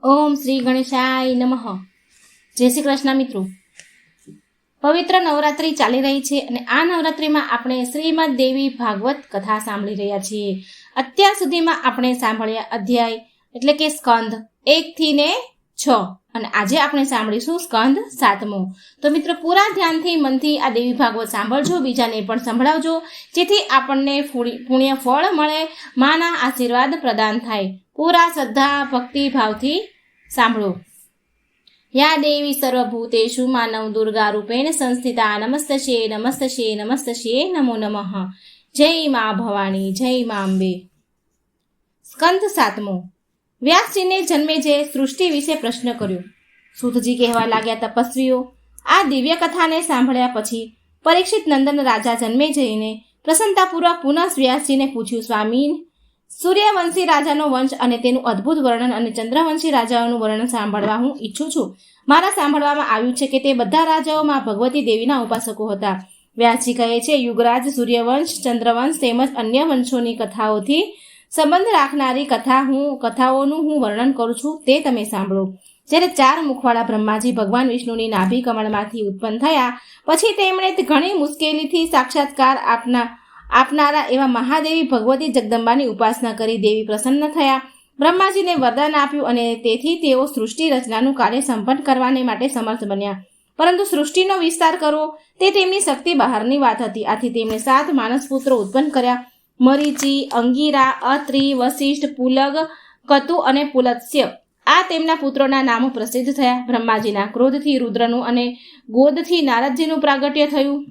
ઓમ શ્રી ગણેશાય નમઃ. જય શ્રી કૃષ્ણ મિત્રો. પવિત્ર નવરાત્રિ ચાલી રહી છે અને આ નવરાત્રિમાં આપણે શ્રીમદ દેવી ભાગવત કથા સાંભળી રહ્યા છીએ. અત્યાર સુધીમાં આપણે સાંભળ્યા અધ્યાય એટલે કે સ્કંદ 1 થી 6 અને આજે આપણે સાંભળીશું સ્કંદ 7મો. તો મિત્રો પૂરા ધ્યાનથી મનથી આ દેવી ભાગવત સાંભળજો, બીજાને પણ સંભળાવજો, જેથી આપણને પુણ્ય ફળ મળે, માના આશીર્વાદ પ્રદાન થાય. પૂરા શ્રદ્ધા ભક્તિ ભાવથી સાંભળો. યા દેવી સર્વભૂતેષુ માનવ દુર્ગા રૂપેણ સંસ્થિતા નમસ્તસ્યે નમસ્તસ્યે નમસ્તસ્યે નમો નમઃ. જય મા ભવાની, જય મા અંબે. સ્કંદ 7મો. વ્યાસજીને જન્મેજે સૃષ્ટિ વિશે પ્રશ્ન કર્યો. સૂતજી કહેવા લાગ્યા, તપસ્વીઓ, આ દિવ્ય કથાને સાંભળ્યા પછી પરીક્ષિત નંદન રાજા જન્મેજયને પ્રસન્નતાપૂર્વક પુનઃ વ્યાસજીને પૂછ્યું, સ્વામી, સૂર્યવંશી રાજાનો વંશ અને તેનું અદ્ભુત વર્ણન અને ચંદ્રવંશી રાજાઓનું વર્ણન સાંભળવા હું ઈચ્છું છું. મારા સાંભળવામાં આવ્યું છે કે તે બધા રાજાઓમાં ભગવતી દેવીના ઉપાસકો હતા. વ્યાસજી કહે છે, યુગરાજ, સૂર્યવંશ, ચંદ્રવંશ તેમજ અન્ય વંશોની કથાઓથી સંબંધ રાખનારી કથાઓનું હું વર્ણન કરું છું, તે તમે સાંભળો. જ્યારે 4 મુખવાળા બ્રહ્માજી ભગવાન વિષ્ણુની નાભી કમળમાંથી ઉત્પન્ન થયા પછી તેમણે ઘણી મુશ્કેલીથી સાક્ષાત્કાર આપનારા એવા મહાદેવી ભગવતી જગદંબાની ઉપાસના કરી દેવી પ્રસન્ન થયા. બ્રહ્માજીને વરદાન આપ્યું અને તેથી તેઓ સૃષ્ટિ રચનાનું કાર્ય સંપન્ન કરવાને માટે સમર્થ બન્યા. પરંતુ સૃષ્ટિનો વિસ્તાર કરવો તે તેમની શક્તિ બહારની વાત હતી. આથી તેમણે 7 માનસ પુત્રો ઉત્પન્ન કર્યા. મરીચી, અંગીરા, અત્રિ, વશિષ્ઠ, પુલગ, કતુ અને પુલત્સ્ય. આ તેમના પુત્રોના નામો પ્રસિદ્ધ થયા. બ્રહ્માજીના ક્રોધથી રુદ્રનું અને ગોદથી નારદજીનું પ્રાગટ્ય થયું.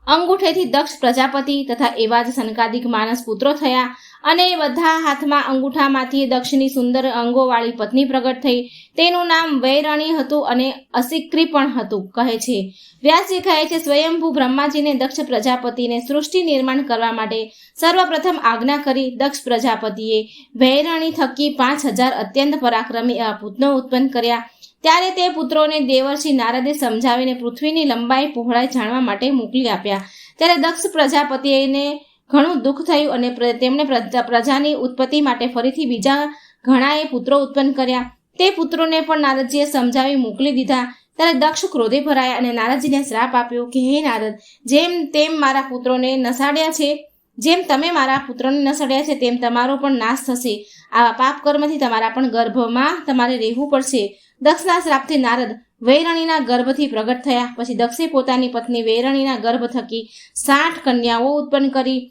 અંગૂઠેથી દક્ષ પ્રજાપતિ તથા એવા જ સનકાદિક માનસ પુત્રો થયા અને બધા હાથમાં અંગૂઠામાંથી દક્ષની સુંદર અંગોવાળી પત્ની પ્રગટ થઈ. તેનું નામ વૈરણી હતું અને અસિક્રી પણ હતું. કહે છે વ્યાસજી કહે છે, સ્વયંભૂ બ્રહ્માજીને દક્ષ પ્રજાપતિને સૃષ્ટિ નિર્માણ કરવા માટે સર્વપ્રથમ આજ્ઞા કરી. દક્ષ પ્રજાપતિએ વૈરણી થકી 5000 અત્યંત પરાક્રમી એવા પુત્રો ઉત્પન્ન કર્યા. ત્યારે તે પુત્રોને દેવર્ષિ નારદે સમજાવીને પૃથ્વીની લંબાઈ પહોળાઈ જાણવા માટે મોકલી આપ્યા. ત્યારે દક્ષ પ્રજાપતિને ઘણું દુઃખ થયું અને તેમણે પ્રજાની ઉત્પત્તિ માટે ફરીથી બીજા ઘણાએ પુત્રો ઉત્પન્ન કર્યા. તે પુત્રોને પણ નારદજીએ સમજાવી મોકલી દીધા. ત્યારે દક્ષ ક્રોધે ભરાયા અને નારદજીને શ્રાપ આપ્યો કે, હે નારદ, જેમ તેમ મારા પુત્રોને નસાડ્યા છે, જેમ તમે મારા પુત્રોને નસડ્યા છે તેમ તમારો પણ નાશ થશે. આવા પાપ કર્મથી તમારા પણ ગર્ભમાં તમારે રહેવું પડશે. દક્ષના શ્રાપથી નારદ વૈરણીના ગર્ભથી પ્રગટ થયા. પછી દક્ષે પોતાની પત્ની વૈરણીના ગર્ભ થકી 60 કન્યાઓ ઉત્પન્ન કરી.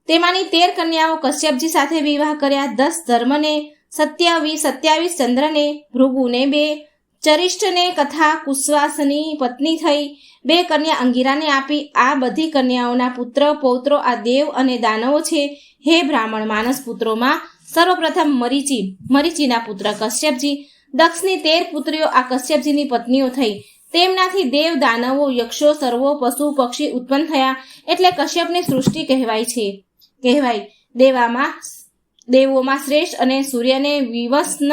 તેમાંની 13 કન્યાઓ કશ્યપજી સાથે વિવાહ કર્યા. 10 ધર્મને, 27 ચંદ્રને, ભૃગુને 2, ચરિષ્ઠને તથા કુશ્વાસની પત્ની થઈ. 2 કન્યા અંગીરાને આપી. આ બધી કન્યાઓના પુત્ર પૌત્રો આ દેવ અને દાનવો છે. હે બ્રાહ્મણ, માનસ પુત્રોમાં સર્વપ્રથમ મરીચીના પુત્ર કશ્યપજી. દક્ષની 13 પુત્રીઓ આ કશ્યપજીની પત્નીઓ થઈ. તેમનાથી દેવ, દાનવો, યક્ષો, સર્વો, પશુ, પક્ષી ઉત્પન્ન થયા. એટલે કશ્યપની સૃષ્ટિ કહેવાય. દેવોમાં શ્રેષ્ઠ અને સૂર્યને વિવસ્ન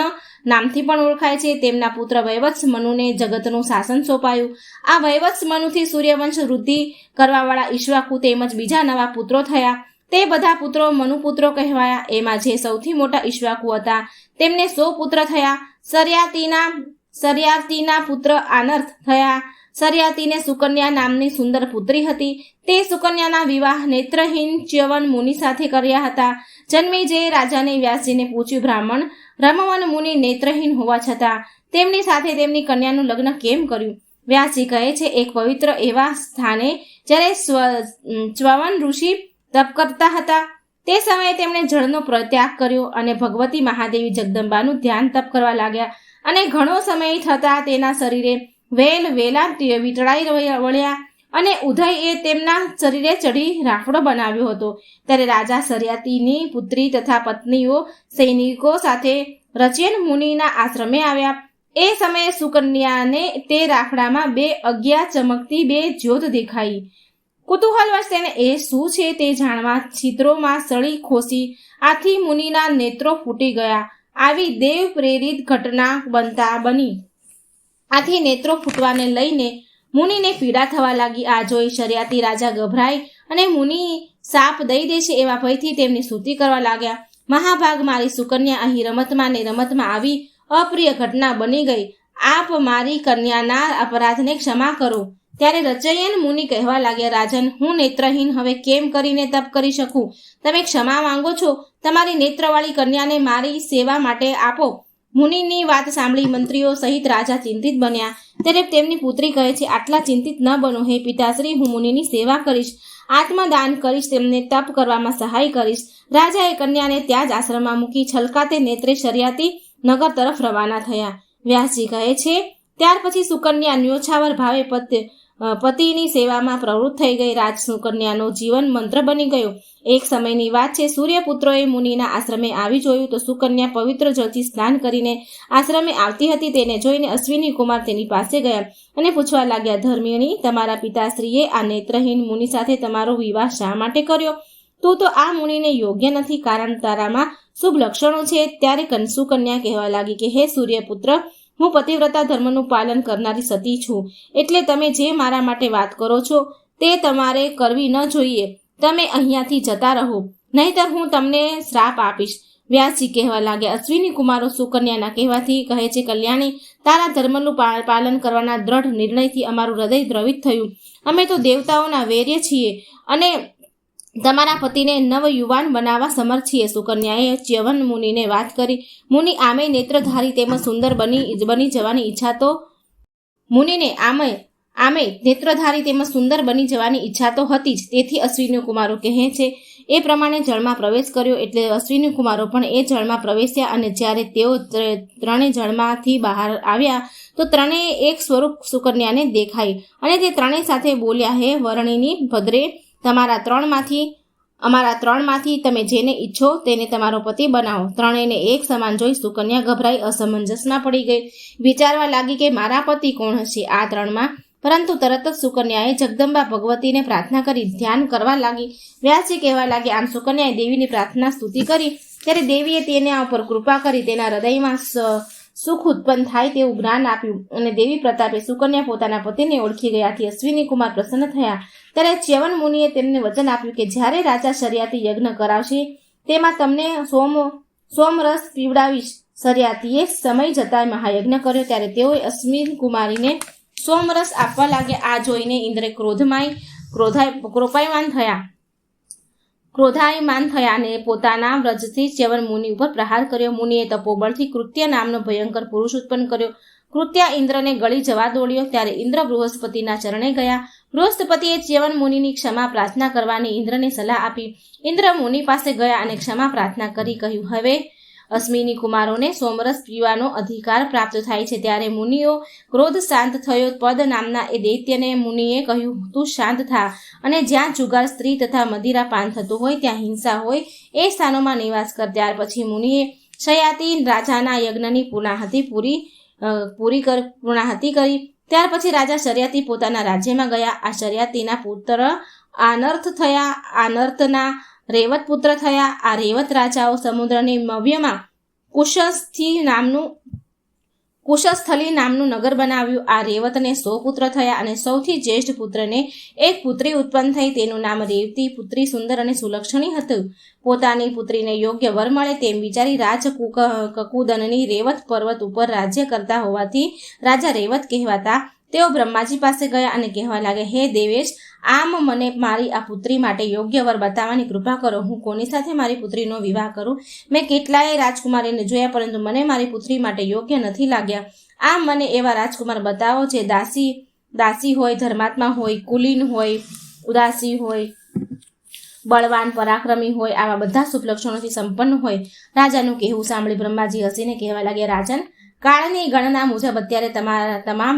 નામથી પણ ઓળખાય છે. તેમના પુત્ર વૈવત્સ મનુને જગતનું શાસન સોંપાયું. આ વૈવત્સ મનુથી સૂર્યવંશ વૃદ્ધિ કરવાવાળા ઈક્ષ્વાકુ તેમજ બીજા નવા પુત્રો થયા. તે બધા પુત્રો મનુપુત્રો કહેવાયા. એમાં જે સૌથી મોટા ઈક્ષ્વાકુ હતા તેમને 100 પુત્ર થયા. સર્યાતીના પુત્ર આનર્થ થયા. સર્યાતીને સુકન્યા નામની સુંદર પુત્રી હતી. તે સુકન્યાના વિવાહ નેત્રહીન ચ્યવન મુનિ સાથે કર્યા હતા. જન્મેજયે રાજાને વ્યાસજીને પૂછ્યું, બ્રાહ્મણ રમવન મુનિ નેત્રહીન હોવા છતાં તેમની સાથે તેમની કન્યાનું લગ્ન કેમ કર્યું? વ્યાસજી કહે છે, એક પવિત્ર એવા સ્થાને જ્યારે ચ્યવન ઋષિ તપ કરતા હતા તે સમયે તેમણે જળનો ત્યાગ કર્યો અને ભગવતી મહાદેવી જગદંબાનું ધ્યાન તપ કરવા લાગ્યા. અને ઘણો સમય થતાં તેના શરીરે વેલા વીંટળાઈ વળ્યા અને ઉદય એ તેમના શરીરે ચડી રાફડો બનાવ્યો હતો. ત્યારે રાજા સર્યાતીની પુત્રી તથા પત્નીઓ સૈનિકો સાથે રચેન મુનિના આશ્રમે આવ્યા. એ સમયે સુકન્યાને તે રાફડામાં 2 અજ્ઞા ચમકતી 2 જ્યોત દેખાઈ. કુતૂહલવશ તેને એ શું છે તે જાણવા છિદ્રોમાં સળી ખોસી. આથી મુનિના નેત્રો ફૂટી ગયા. આવી દેવ પ્રેરિત ઘટના બની. આથી નેત્રો ફૂટવાને લઈને મુનિને પીડા થવા લાગી. આ જોઈ શર્યાતી રાજા ગભરાઈ અને મુનિ સાપ દઈ દેશે એવા ભયથી તેમની સ્તુતિ કરવા લાગ્યા. મહાભાગ મારી સુકન્યા અહીં રમતમાં ને રમતમાં આવી અપ્રિય ઘટના બની ગઈ. આપ મારી કન્યાના અપરાધને ક્ષમા કરો. ત્યારે રચયન મુનિ કહેવા લાગ્યા, રાજન, હું નેત્રહીન હવે કેમ કરીને તપ કરી શકું? તમે ક્ષમા માંગો છો? તમારી નેત્રવાળી કન્યાને મારી સેવા માટે આપો. મુનિની વાત સાંભળી મંત્રીઓ સહિત રાજા ચિંતિત બન્યા. ત્યારે તેમની પુત્રી કહે છે, આટલા ચિંતિત ન બનો હે પિતાશ્રી, હું મુનિની સેવા કરીશ, આત્મદાન કરીશ, તેમને તપ કરવામાં સહાય કરીશ. રાજાએ કન્યાને ત્યાં જ આશ્રમમાં મૂકી છલકાતે નેત્રે શર્યાતી નગર તરફ રવાના થયા. વ્યાસજી કહે છે, ત્યાર પછી સુકન્યા ન્યોછાવર ભાવે પતિની સેવામાં પ્રવૃત્ત થઈ ગઈ. રાજ સુકન્યાનો જીવન મંત્ર બની ગયો. એક સમયની વાત છે, સૂર્યપુત્રોએ મુનિના આશ્રમે આવી જોયું તો સુકન્યા પવિત્ર જળથી સ્નાન કરીને આશ્રમે આવતી હતી. તેને જોઈને અશ્વિની કુમાર તેની પાસે ગયા અને પૂછવા લાગ્યા, ધર્મિણી, તમારા પિતાશ્રીએ આ નેત્રહીન મુનિ સાથે તમારો વિવાહ શા માટે કર્યો? તું તો આ મુનિને યોગ્ય નથી, કારણ તારામાં શુભ લક્ષણો છે. ત્યારે સુકન્યા કહેવા લાગી કે હે સૂર્યપુત્ર, હું પતિવ્રતા ધર્મનું પાલન કરનારી સતી છું, એટલે તમે જે મારા માટે વાત કરો છો તે તમારે કરવી ન જોઈએ. તમે અહીંયાથી જતા રહો, નહીંતર હું તમને શ્રાપ આપીશ. વ્યાસજી કહેવા લાગ્યા, અશ્વિની કુમારો સુકન્યાના કહેવાથી કહે છે, કલ્યાણી, તારા ધર્મનું પાલન કરવાના દ્રઢ નિર્ણયથી અમારું હૃદય દ્રવિત થયું. અમે તો દેવતાઓના વૈર્ય છીએ અને તમારા પતિને નવ યુવાન બનાવવા સમર્થ છીએ. સુકન્યાએ ચ્યવન મુનિને વાત કરી. મુનિ આમે નેત્રધારી તેમજ સુંદર બની જવાની ઈચ્છા તો મુનિને આમે નેત્રધારી તેમજ સુંદર બની જવાની ઈચ્છા તો હતી જ. તેથી અશ્વિની કુમારો કહે છે એ પ્રમાણે જળમાં પ્રવેશ કર્યો. એટલે અશ્વિની કુમારો પણ એ જળમાં પ્રવેશ્યા અને જ્યારે તેઓ ત્રણે જળમાંથી બહાર આવ્યા તો ત્રણેય એક સ્વરૂપ સુકન્યાને દેખાઈ અને તે ત્રણેય સાથે બોલ્યા, હે વર્ણિની ભદ્રે, અમારા ત્રણમાંથી તમે જેને ઈચ્છો તેને તમારો પતિ બનાવો. ત્રણેયને એક સમાન જોઈ સુકન્યા ગભરાઈ અસમંજસમાં પડી ગઈ. વિચારવા લાગી કે મારા પતિ કોણ હશે આ ત્રણમાં? પરંતુ તરત જ સુકન્યાએ જગદંબા ભગવતીને પ્રાર્થના કરી ધ્યાન કરવા લાગી. વ્યાસજી કહેવા લાગે, આમ સુકન્યાએ દેવીની પ્રાર્થના સ્તુતિ કરી ત્યારે દેવીએ તેના ઉપર કૃપા કરી તેના હૃદયમાં સુખ ઉત્પન્ન થાય તેવું જ્ઞાન આપ્યું અને દેવી પ્રતાપે સુકન્યા પોતાના પતિને ઓળખી ગયાથી અશ્વિની કુમાર પ્રસન્ન થયા. ત્યારે ચ્યવન મુનિએ તેમને વચન આપ્યું કે જ્યારે રાજા શર્યાતી યજ્ઞ કરાવશે તેમાં તમને સોમરસ પીવડાવીશ. શર્યાતીએ સમય જતા મહાયજ્ઞ કર્યો ત્યારે તેઓએ અશ્વિની કુમારીને સોમરસ આપવા લાગ્યા. આ જોઈને ઇન્દ્રે ક્રોધાયમાન થયા અને પોતાના વ્રજથી ચ્યવન મુનિ ઉપર પ્રહાર કર્યો. મુનિએ તપોબળથી કૃત્ય નામનો ભયંકર પુરુષ ઉત્પન્ન કર્યો. કૃત્યા ઇન્દ્રને ગળી જવા દોડ્યો. ત્યારે ઇન્દ્ર બૃહસ્પતિના ચરણે ગયા. બૃહસ્પતિએ ચ્યવન મુનિની ક્ષમા પ્રાર્થના કરવાની ઇન્દ્રને સલાહ આપી. ઇન્દ્ર મુનિ પાસે ગયા અને ક્ષમા પ્રાર્થના કરી કહ્યું, હવે અશ્વિની કુમારોને સોમરસ પીવાનો અધિકાર પ્રાપ્ત થાય છે. ત્યારે મુનિઓ ક્રોધ શાંત થયો. પદ નામના એ દૈત્યને મુનિએ કહ્યું, તું શાંત થા અને જ્યાં જુગાર, સ્ત્રી તથા મદિરા પાન થતું હોય, ત્યાં હિંસા હોય એ સ્થાનોમાં નિવાસ કર. ત્યાર પછી મુનિએ શયાતી રાજાના યજ્ઞની પૂર્ણાહતિ કરી. ત્યાર પછી રાજા શર્યાતી પોતાના રાજ્યમાં ગયા. આ શર્યાતીના પુત્ર આનર્થ થયા. આનર્થના રેવત પુત્ર થયા. આ રેવત રાજાઓ સમુદ્રની મવ્યમાં કુશસ્થલી નામનું નગર બનાવ્યું. આ રેવતને 100 પુત્ર થયા અને સૌથી જ્યેષ્ઠ પુત્રને એક પુત્રી ઉત્પન્ન થઈ. તેનું નામ રેવતી. પુત્રી સુંદર અને સુલક્ષણી હતું. પોતાની પુત્રીને યોગ્ય વર મળે તેમ વિચારી રાજ કકુદનની રેવત પર્વત ઉપર રાજ્ય કરતા હોવાથી રાજા રેવત કહેવાતા. તેઓ બ્રહ્માજી પાસે ગયા અને કહેવા લાગે, હે દેવેશ, આમ મને મારી આ પુત્રી માટે યોગ્ય વર બતાવવાની કૃપા કરો. હું કોની સાથે મારી પુત્રીનો વિવાહ કરું? મેં કેટલાય રાજકુમારીને જોયા, પરંતુ મને મારી પુત્રી માટે યોગ્ય નથી લાગ્યા. આમ મને એવા રાજકુમાર બતાવો જે દાસી હોય, ધર્માત્મા હોય, કુલીન હોય, ઉદાસી હોય, બળવાન, પરાક્રમી હોય, આવા બધા શુભ લક્ષણોથી સંપન્ન હોય. રાજાનું કહેવું સાંભળી બ્રહ્માજી હસીને કહેવા લાગ્યા, રાજન, કાળની ગણના મુજબ અત્યારે તમામ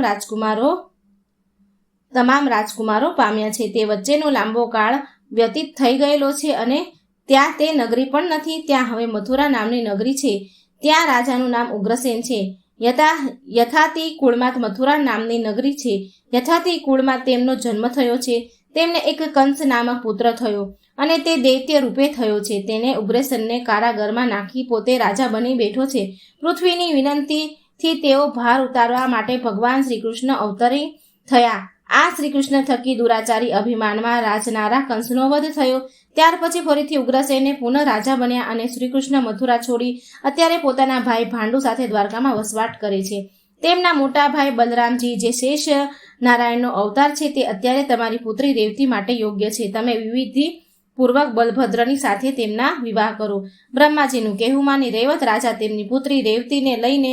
રાજકુમારો પામ્યા છે. તે વચ્ચેનો લાંબો કાળ વ્યતીત થઈ ગયેલો છે અને ત્યાં તે નગરી પણ નથી. ત્યાં હવે મથુરા નામની નગરી છે. ત્યાં રાજાનું નામ ઉગ્રસેન છે. યથાતિ કુળમાં મથુરા નામની નગરી છે. યથાતિ કુળમાં તેમનો જન્મ થયો છે. તેમને એક કંસ નામક પુત્ર થયો અને તે દૈત્ય રૂપે થયો છે. તેને ઉગ્રસેનને કારાગરમાં નાખી પોતે રાજા બની બેઠો છે. પૃથ્વીની વિનંતીથી તેઓ ભાર ઉતારવા માટે ભગવાન શ્રી કૃષ્ણ અવતરી થયા. આ શ્રી કૃષ્ણ થકી દુરાચારી અભિમાનમાં રાજનારા કંસનો વધ થયો. ત્યાર પછી ફરીથી ઉગ્રસેને પુનઃ રાજા બન્યા અને શ્રીકૃષ્ણ મથુરા છોડી અત્યારે પોતાના ભાઈ ભાંડુ સાથે દ્વારકામાં વસવાટ કરે છે. તેમના મોટા ભાઈ બલરામજી જે શેષ નારાયણનો અવતાર છે તે અત્યારે તમારી પુત્રી રેવતી માટે યોગ્ય છે. તમે વિધિ પૂર્વક બલભદ્રની સાથે તેમના વિવાહ કરો. બ્રહ્માજીનું કહેવું માની રેવત રાજા તેમની પુત્રી રેવતીને લઈને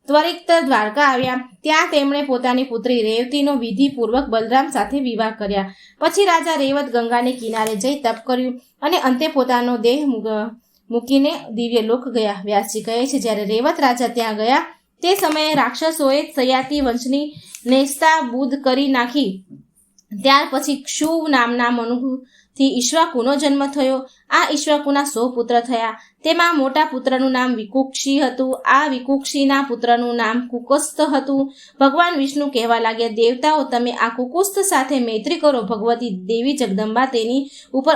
ત્વરિત દ્વારકા આવ્યા. ત્યાં તેમણે પોતાની પુત્રી રેવતીનો વિધિપૂર્વક બલરામ સાથે વિવાહ કર્યા. પછી રાજા રેવત ગંગાને કિનારે જઈ તપ કર્યું અને અંતે પોતાનો દેહ મૂકીને દિવ્ય લોક ગયા. વ્યાસજી કહે છે, જ્યારે રેવત રાજા ત્યાં ગયા તે સમયે રાક્ષસોએ સયાતિ વંશની નેસ્તાબૂદ કરી નાખી. ત્યાર પછી ક્ષુવ નામના મનુથી ઈક્ષ્વાકુનો જન્મ થયો. આ ઈક્ષ્વાકુના 100 પુત્ર થયા. તેમાં મોટા પુત્રનું નામ વિકુક્ષી હતું. આ વિકુક્ષીના પુત્રનું નામ કુકસ્થ હતું. ભગવાન વિષ્ણુ કહેવા લાગ્યા, દેવતાઓ તમે આ કુકુસ્થ સાથે મૈત્રી કરો. ભગવતી દેવી જગદંબા તેની ઉપર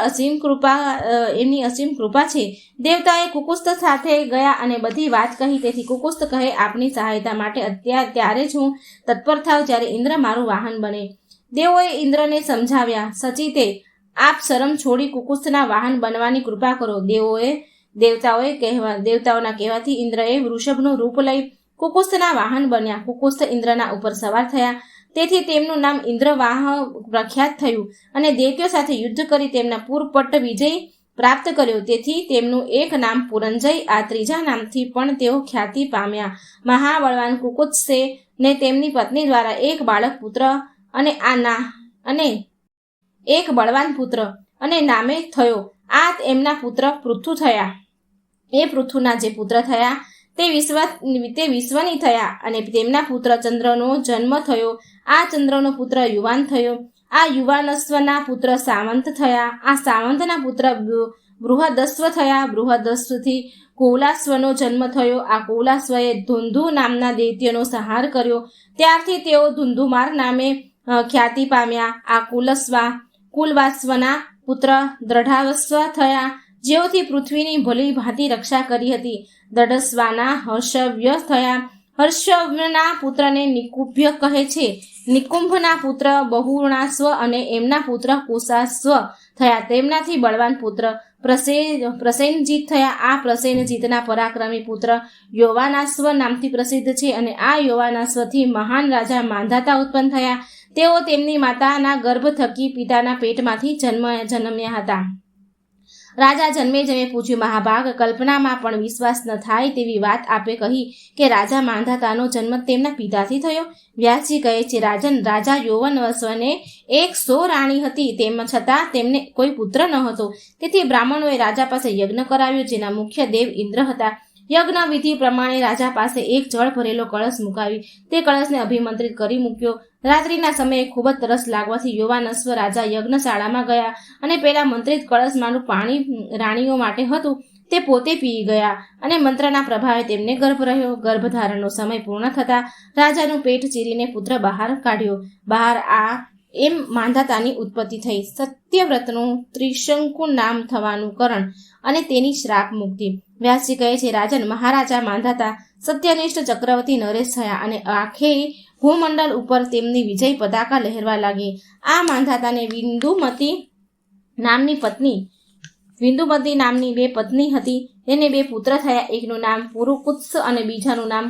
એમની અસીમ કૃપા છે. દેવતાએ કુકુસ્થ સાથે ગયા અને બધી વાત કહી. તેથી કુકુસ્થ કહે, આપની સહાયતા માટે ત્યારે જ હું તત્પર થાવ જ્યારે ઇન્દ્ર મારું વાહન બને. દેવોએ ઇન્દ્રને સમજાવ્યા, સચિતે આપ શરમ છોડી કુકુસ્થના વાહન બનવાની કૃપા કરો. દેવતાઓના કહેવાથી ઇન્દ્રએ વૃષભનું રૂપ લઈ કુકુસ્થના વાહન બન્યા. કુકુસ્થ ઇન્દ્રના ઉપર સવાર થયા. તેથી તેમનું નામ ઇન્દ્રવાહ પ્રખ્યાત થયું અને દૈત્યો સાથે યુદ્ધ કરી તેમના પૂરપટ્ટ વિજય પ્રાપ્ત કર્યો. તેથી તેમનું એક નામ પુરંજય, આ ત્રીજા નામથી પણ તેઓ ખ્યાતિ પામ્યા. મહાબળવાન કુકુત્સે ને તેમની પત્ની દ્વારા એક બાળક પુત્ર એક બળવાન પુત્ર અને નામે થયો. આ એમના પુત્ર પૃથુ થયા. એ પૃથુના જે પુત્ર થયા તે વિશ્વની થયા અને તેમના પુત્ર ચંદ્રનો જન્મ થયો. આ ચંદ્રનો પુત્ર યુવાન થયો. આ યુવાનસ્વના પુત્ર સાવંત થયા. આ સાવંતના પુત્ર બૃહદસ્વ થયા. બૃહદસ્વથી કૌલાસ્વનો જન્મ થયો. આ કૌલાસ્વએ ધુંધુ નામના દૈત્યનો સંહાર કર્યો. ત્યારથી તેઓ ધુંધુમાર નામે ખ્યાતિ પામ્યા. આ કુલવાસ્વના પુત્ર દ્રઢાવસ્વ થયા. જેઓથી પૃથ્વીની ભલી ભાંતિ રક્ષા કરી હતી. દઢસ્વાના હર્ષવ્ય થયા. હર્ષવ્યના પુત્રને નિકુંભ્ય કહે છે. નિકુંભના પુત્ર બહુર્ણાસ્વ અને એમના પુત્ર કુશાસ્વ થયા. તેમનાથી બળવાન પુત્ર પ્રસેનજીત થયા. આ પ્રસેનજીતના પરાક્રમી પુત્ર યૌવાનાસ્વ નામથી પ્રસિદ્ધ છે અને આ યૌવાનાસ્વથી મહાન રાજા માંધાતા ઉત્પન્ન થયા. તેઓ તેમની માતાના ગર્ભ થકી પિતાના પેટમાંથી જન્મ્યા હતા. રાજા જન્મે પૂછ્યું, મહાભાગ, કલ્પનામાં પણ વિશ્વાસ ન થાય તેવી વાત આપે કહી કે રાજા માંધાતાનો જન્મ તેમના પિતાથી થયો. વ્યાસજી કહે છે, રાજન, રાજા યૌવનવસ્વને 100 રાણી હતી. તેમ છતાં તેમને કોઈ પુત્ર ન હતો. તેથી બ્રાહ્મણોએ રાજા પાસે યજ્ઞ કરાવ્યો, જેના મુખ્ય દેવ ઇન્દ્ર હતા. યજ્ઞ વિધિ પ્રમાણે રાજા પાસે એક જળ ભરેલો કળશ મુકાવી તે કળશને અભિમંત્રિત કરી મૂક્યો. રાત્રિના સમયે ખૂબ જ તરસ લાગવાથી યૌવાનસ્વ રાજા યજ્ઞશાળામાં ગયા અને પેલા મંત્રિત કળશમાંનું પાણી રાણીઓ માટે હતું તે પોતે પી ગયા અને મંત્રના પ્રભાવે તેમને ગર્ભ રહ્યો. ગર્ભધારણનો સમય પૂર્ણ થતાં રાજાનું પેટ ચીરીને પુત્ર બહાર કાઢ્યો. એમ માંધાતાની ઉત્પત્તિ થઈ. સત્યવ્રતનું ત્રિશંકુ નામ થવાનું કારણ અને તેની શ્રાપ મુક્તિ. વ્યાસજી કહે છે, રાજન, મહારાજા માંધાતા સત્યનિષ્ઠ ચક્રવર્તી નરેશ થયા અને આખે ભૂમંડળ ઉપર તેમની વિજય પતાકા લહેરવા લાગી. આ માંધાતાને વિંદુમતી નામની 2 પત્ની હતી. તેને 2 પુત્ર થયા. એકનું નામ પુરુકુત્સ અને બીજાનું નામ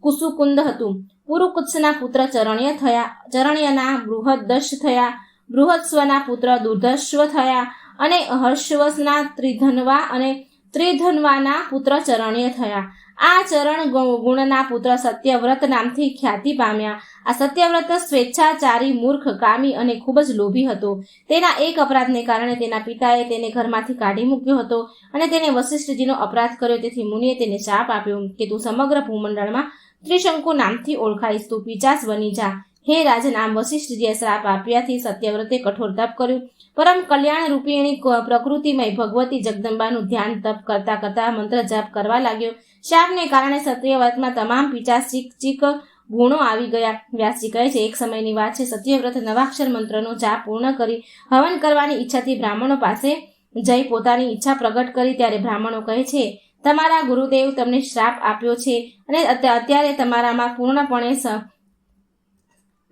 કુસુકુંદ હતું. પુરુકુત્સના પુત્ર ચરણ્ય થયા. ચરણ્યના બૃહદશ થયા. બૃહદસ્વના પુત્ર દુર્ધસ્વ થયા અને હર્ષવસના ત્રિધન્વા અને ત્રિધન્વાના પુત્ર ચરણ્ય થયા. આ ચરણ ગુણના પુત્ર સત્યવ્રત નામથી ખ્યાતિ પામ્યા. આ સત્યવ્રત સ્વેચ્છાચારી, મૂર્ખ, કામી અને ખૂબ જ લોભી હતો. તેના એક અપરાધને કારણે તેના પિતાએ તેને ઘરમાંથી કાઢી મૂક્યો હતો અને તેને વશિષ્ઠજીનો અપરાધ કર્યો. તેથી મુનિએ તેને શાપ આપ્યો કે તું સમગ્ર ભૂમંડળમાં ત્રિશંકુ નામથી ઓળખાઈશ. તું પિચાસ બની જા. હે રાજન, આમ વશિષ્ઠજીએ શ્રાપ આપ્યાથી સત્યવ્રતે કઠોર તપ કર્યું. પરમ કલ્યાણ રૂપિણી પ્રકૃતિમય ભગવતી જગદંબાનું ધ્યાન તપ કરતા કરતા મંત્ર જાપ કરવા લાગ્યો. શાપને કારણે સત્યવ્રતમાં તમામ પિચાચિક ગુણો આવી ગયા. વ્યાસજી કહે છે, એક સમયની વાત છે. સત્યવ્રત નવાક્ષર મંત્રનો જાપ પૂર્ણ કરી હવન કરવાની ઈચ્છાથી બ્રાહ્મણો પાસે જઈ પોતાની ઈચ્છા પ્રગટ કરી. ત્યારે બ્રાહ્મણો કહે છે, તમારા ગુરુદેવ તમને શ્રાપ આપ્યો છે અને અત્યારે તમારામાં પૂર્ણપણે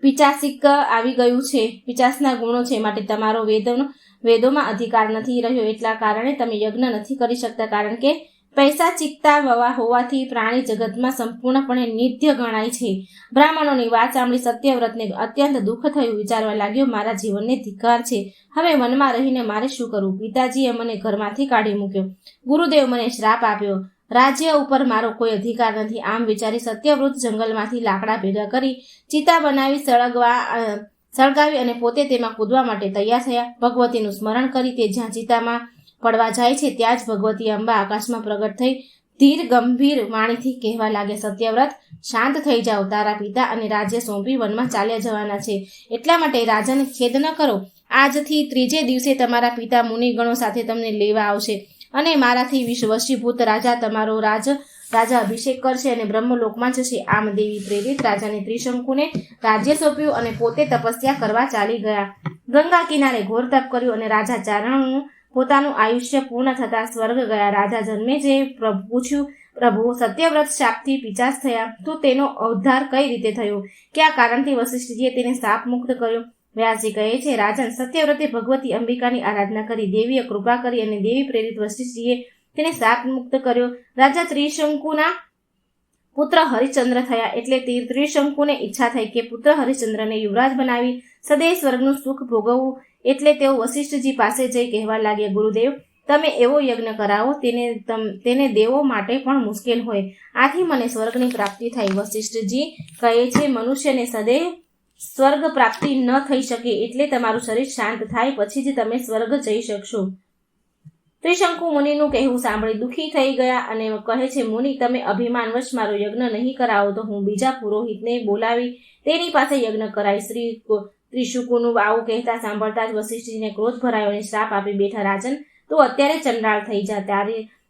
પિચાસિક આવી ગયું છે, પિચાસના ગુણો છે, માટે તમારો વેદોમાં અધિકાર નથી રહ્યો. એટલા કારણે તમે યજ્ઞ નથી કરી શકતા, કારણ કે પૈસાચિકતા હોવાથી પ્રાણી જગતમાં સંપૂર્ણપણે નિત્ય ગણાય છે. બ્રાહ્મણોની વાત સાંભળી સત્યવ્રતને અત્યંત દુઃખ થયું. વિચારવા લાગ્યો, મારા જીવનને ધિક્કાર છે. હવે વનમાં રહીને મારે શું કરવું? પિતાજીએ મને ઘરમાંથી કાઢી મૂક્યો. ગુરુદેવ મને શ્રાપ આપ્યો. રાજ્ય ઉપર મારો કોઈ અધિકાર નથી. આમ વિચારી સત્યવ્રત જંગલમાંથી લાકડા ભેગા કરી ચિતા બનાવી સળગાવી અને પોતે તેમાં કૂદવા માટે તૈયાર થયા. ભગવતીનું સ્મરણ કરી તે જ્યાં ચિતામાં પડવા જાય છે ત્યાં જ ભગવતી અંબા આકાશમાં પ્રગટ થઈ ધીર ગંભીર વાણીથી કહેવા લાગે, સત્યવ્રત શાંત થઈ જાઓ. તારા પિતા અને રાજ્ય સોંપી વનમાં ચાલ્યા જવાના છે. એટલા માટે રાજન ખેદ ન કરો. આજથી ત્રીજે દિવસે તમારા પિતા મુનિગણો સાથે તમને લેવા આવશે અને મારાથી વશીભૂત રાજા તમારો રાજા અભિષેક કરશે અને બ્રહ્મલોકમાં જશે. આમ દેવી પ્રેરિત રાજાને ત્રિશંકુને રાજ્ય સોંપ્યું અને પોતે તપસ્યા કરવા ચાલી ગયા. ગંગા કિનારે ઘોર તપ કર્યું અને રાજા ચારણનું પોતાનું આયુષ્ય પૂર્ણ થતા સ્વર્ગ ગયા. રાજા જન્મે જે પૂછ્યું, પ્રભુ સત્યવ્રત શાપથી પિચાસ થયા, તો તેનો ઉદ્ધાર કઈ રીતે થયો? કયા કારણથી વશિષ્ઠજીએ તેને શાપ મુક્ત કર્યો? વ્યાસજી કહે છે, રાજન સત્યવ્રતે ભગવતી અંબિકાની આરાધના કરી, દેવીએ કૃપા કરી અને દેવી પ્રેરિત વશિષ્ઠજીએ તેને શાપ મુક્ત કર્યો. રાજા ત્રિશંકુના પુત્ર હરિશ્ચંદ્ર થયા. એટલે ત્રિશંકુને ઈચ્છા થઈ કે પુત્ર હરિશ્ચંદ્રને યુવરાજ બનાવી સદૈવ સ્વર્ગનું સુખ ભોગવવું. એટલે તેઓ વશિષ્ઠજી પાસે જઈ કહેવા લાગ્યા, ગુરુદેવ તમે એવો યજ્ઞ કરાવો તેને દેવો માટે પણ મુશ્કેલ હોય. આથી મને સ્વર્ગની પ્રાપ્તિ થાય. વશિષ્ઠજી કહે છે, મનુષ્યને સદૈવ સ્વર્ગ પ્રાપ્તિ ન થઈ શકે. એટલે તમારું શરીર શાંત થાય પછી જ તમે સ્વર્ગ જઈ શકશો. ત્રિશંકુ મુનિનું કહેવું સાંભળી દુઃખી થઈ ગયા અને કહે છે, મુનિ તમે અભિમાનવશ મારો યજ્ઞ નહીં કરાવો તો હું બીજા પુરોહિતને બોલાવી તેની પાસે યજ્ઞ કરાવી. ત્રિશંકુનું આવું કહેતા સાંભળતા જ વશિષ્ઠજીને ક્રોધ ભરાયો અને શ્રાપ આપી બેઠા, રાજન તો અત્યારે ચંડાળ થઈ જા.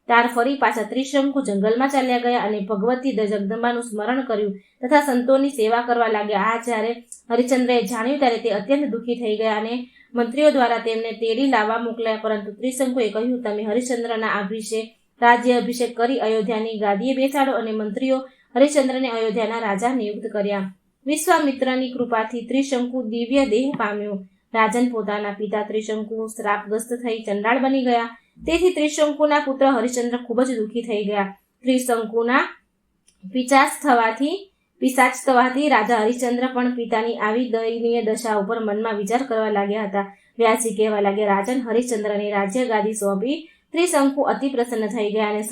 ત્યાર ફરી પાછા ત્રિશંકુ જંગલમાં ચાલ્યા ગયા અને ભગવતી જગદંબાનું સ્મરણ કર્યું તથા સંતોની સેવા કરવા લાગ્યા. આ જ્યારે હરિશ્ચંદ્રએ જાણ્યું ત્યારે તે અત્યંત દુઃખી થઈ ગયા અને મંત્રીઓ દ્વારા તેમને તેડી લાવવા મોકલ્યા. પરંતુ ત્રિશંકુએ કહ્યું, તમે હરિશ્ચંદ્રના રાજ્ય અભિષેક કરી અયોધ્યાની ગાદીએ બેસાડો. અને મંત્રીઓ હરિશ્ચંદ્રને અયોધ્યાના રાજા નિયુક્ત કર્યા. વિશ્વામિત્રની કૃપાથી ત્રિશંકુ દિવ્ય દેહ પામ્યો. રાજન પોતાના પિતા ત્રિશંકુ શ્રાપગ્રસ્ત થઈ ચંડાળ બની ગયા. તેથી ત્રિશંકુના પુત્ર હરિશ્ચંદ્ર ખૂબ જ દુઃખી થઈ ગયા. ત્રિશંકુના પિશાચ થવાથી રાજા હરિશ્ચંદ્ર પણ પિતાની આવી દયનીય દશા ઉપર મનમાં વિચાર કરવા લાગ્યા હતા. વ્યાસજી કહેવા લાગ્યા, રાજન હરિશ્ચંદ્રને રાજ્ય ગાદી સોંપી ત્રિશંકુ અતિ પ્રસન્ન થઈ ગયા અને